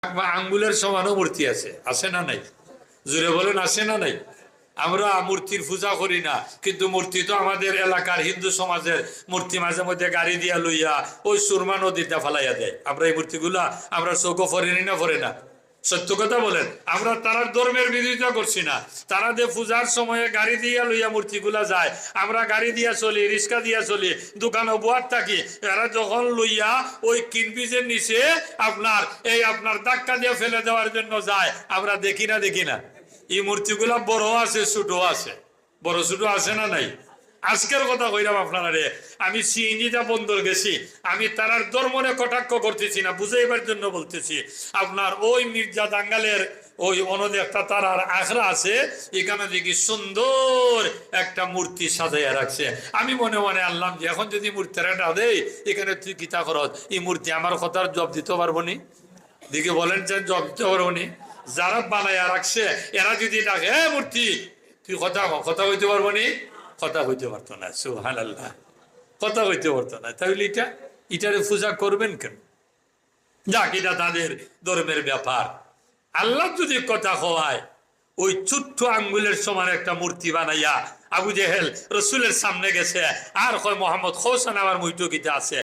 আঙ্গুলের সমানও মূর্তি আছে, আছে না নাই? জোরে বলেন, আছে না নাই? আমরা মূর্তির পূজা করি না, কিন্তু মূর্তি তো আমাদের এলাকার হিন্দু সমাজের মূর্তি মাঝে মধ্যে গাড়ি দিয়া লইয়া ওই সুরমা নদীতে ফালাইয়া দেয়। আমরা এই মূর্তিগুলা আমরা চৌকো ফরিনি না ফরে না? সত্য কথা বলেন, আমরা তারার ধর্মের বিরোধিতা করছি না। তারা যে পূজার সময়ে গাড়ি দিয়া লইয়া মূর্তিগুলা যায়, আমরা গাড়ি দিয়া চলি, রিক্সা দিয়া চলি, দোকানে বুয়ার থাকি, এরা যখন লইয়া ওই কিনবিজের নিচে আপনার ধাক্কা দিয়ে ফেলে দেওয়ার জন্য যায়, আমরা দেখি না? দেখি না? এই মূর্তিগুলা বড় আছে, ছোট আছে, বড় ছোট আছে না নাই? আজকের কথা কইলাম আপনারা রে, আমি সিএনজিটা বন্দর গেছি, আমি তারার ধর্মনে কটাক্ষ করতেছি না, বুঝাইবার জন্য বলতেছি। আপনার ওই মির্জা দাঙ্গালের ওই অনদে একটা তারার আখড়া আছে, এখানে দেখি সুন্দর একটা মূর্তি সাজাইয়া রাখছে। আমি মনে মনে আনলাম যে এখন যদি মূর্তিটা দেই, এখানে তুই কিতা করত, এই মূর্তি আমার কথার জবাব দিতে পারবো নি? দিকে বলেন যে জবাব দিতে পারবো নি? যারা বানাইয়া রাখছে এরা যদি ডাকে, হ্যাঁ মূর্তি তুই কথা হইতে পারবো নি? কথা হইতে পারতো না। সুবহানাল্লাহ, কথা হইতে পারতো না। তাহলে এটারে পূজা করবেন কেন? যাক, এটা তাদের ধর্মের ব্যাপার। আল্লাহ যদি কথা হওয়ায় ওই ছোট্ট আঙ্গুলের সমান একটা মূর্তি বানাইয়া আবু জেহেল রসুলের সামনে গেছে আর কয় মোহাম্মদ খোসান আমার মুইটো গীতা আছে।